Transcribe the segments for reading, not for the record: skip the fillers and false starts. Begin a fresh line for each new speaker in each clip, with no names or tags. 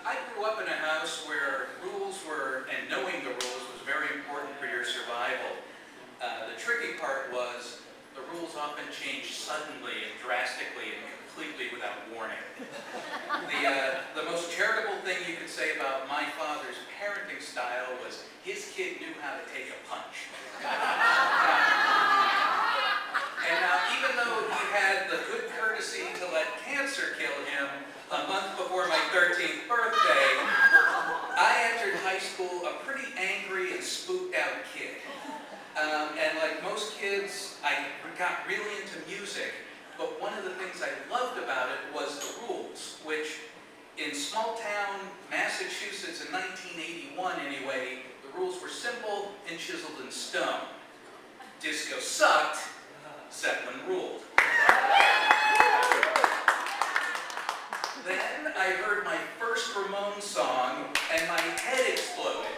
I grew up in a house where rules were, and knowing the rules was very important for your survival. The tricky part was the rules often changed suddenly and drastically and completely without warning. The most charitable thing you could say about my father's parenting style was his kid knew how to take a punch. And now, even though he had the good courtesy to let cancer kill him a month before my 13th birthday, I entered high school a pretty angry and spooked out kid. And like most kids, I got really into music, but one of the things I loved about it was the rules, which in small town Massachusetts in 1981 anyway, the rules were simple and chiseled in stone. Disco sucked, Zeppelin ruled. Then I heard my first Ramones song and my head exploded.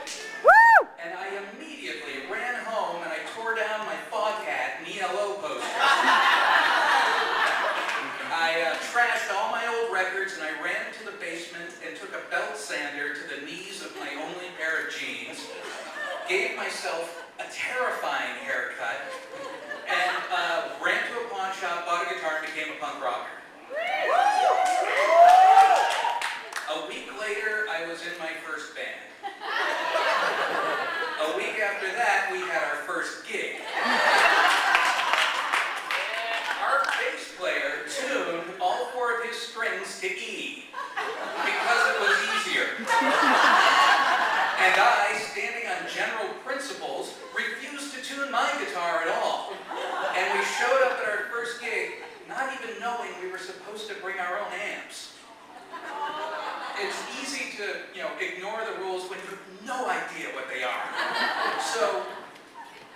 Woo! And I immediately ran home and I tore down my Foghat and ELO posters. I trashed all my old records and I ran into the basement and took a belt sander to the knees of my only pair of jeans, gave myself a terrifying haircut, and ran to a pawn shop, bought a guitar, and became a punk rocker. A week later, I was in my first band. A week after that, we had our first gig. Our bass player tuned all 4 of his strings to E because it was easier. And I, standing on general principles, refused to tune my guitar at all. And we showed up at our first gig, not even knowing we were supposed to bring our own amps. It's easy to, ignore the rules when you have no idea what they are. So,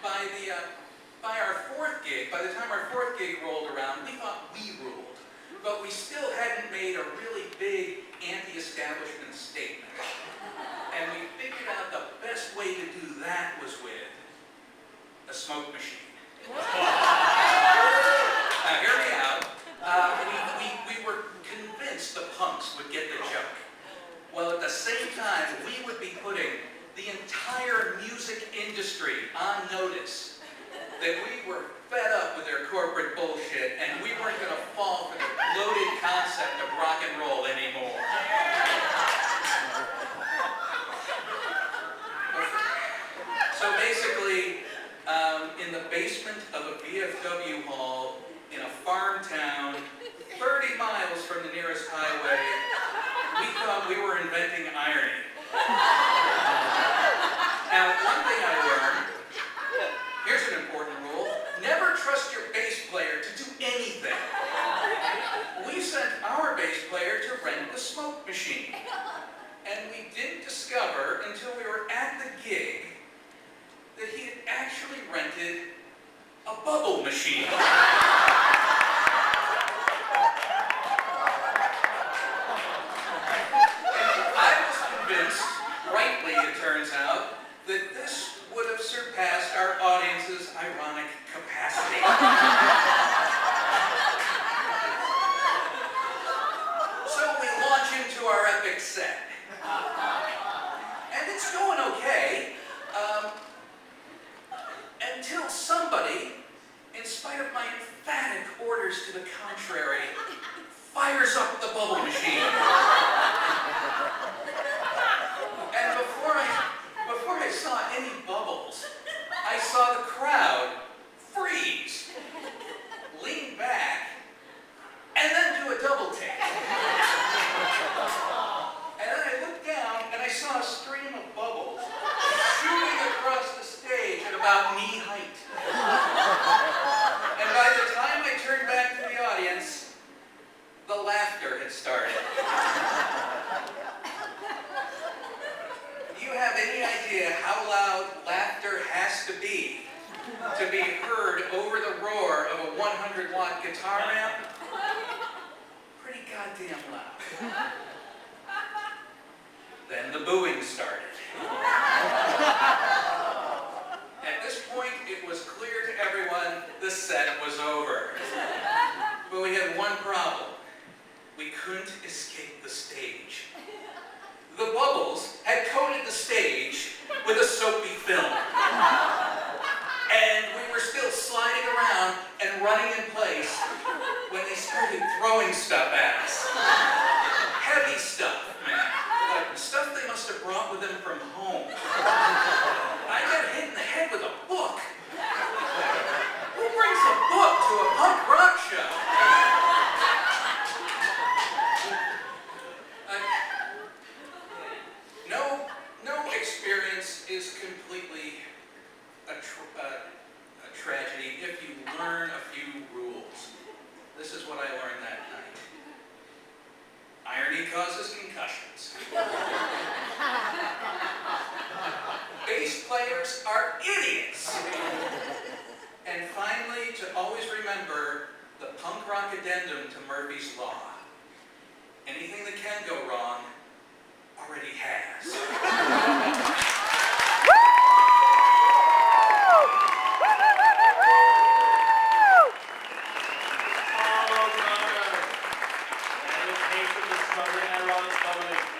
by the time our fourth gig rolled around, we thought we ruled. But we still hadn't made a really big anti-establishment statement. And we figured out the best way to do that was with a smoke machine. Now, hear me out. We were convinced the punks would get the joke. Well, at the same time, we would be putting the entire music industry on notice that we were fed up with their corporate bullshit and we weren't going to fall for the bloated concept of rock and roll anymore. So basically, in the basement of a VFW hall in a farm town, 30 miles from the nearest highway, we thought we were inventing irony. Now, one thing I learned, here's an important rule, never trust your bass player to do anything. We sent our bass player to rent the smoke machine. And we didn't discover until we were at the gig that he had actually rented a bubble machine. Rightly, it turns out, that this would have surpassed our audience's ironic capacity. So we launch into our epic set. And it's going okay, until somebody, in spite of my emphatic orders to the contrary, fires up the bubble machine. And before I saw any bubbles, I saw the crowd freeze, lean back, and then do a double take. And then I looked down and I saw a stream of bubbles shooting across the stage at about knee height. And by the time I turned back to the audience, the laughter had started. Do you have any idea how loud laughter has to be heard over the roar of a 100-watt guitar amp? Pretty goddamn loud. Then the booing started. At this point, it was clear to everyone the set was over. But we had one problem. We couldn't escape the stage. The bubbles had coated the stage with a soapy film. And we were still sliding around and running in place when they started throwing stuff at us. Heavy stuff, man. Like stuff they must have brought with them from home. I got hit in the head with a book. Who brings a book to a punk rock show? No experience is completely a tragedy if you learn a few rules. This is what I learned that night. Irony causes concussions. Bass players are idiots. And finally, to always remember the punk rock addendum to Murphy's Law. Anything that can go wrong already has.
And the case of discovering ironic comedy.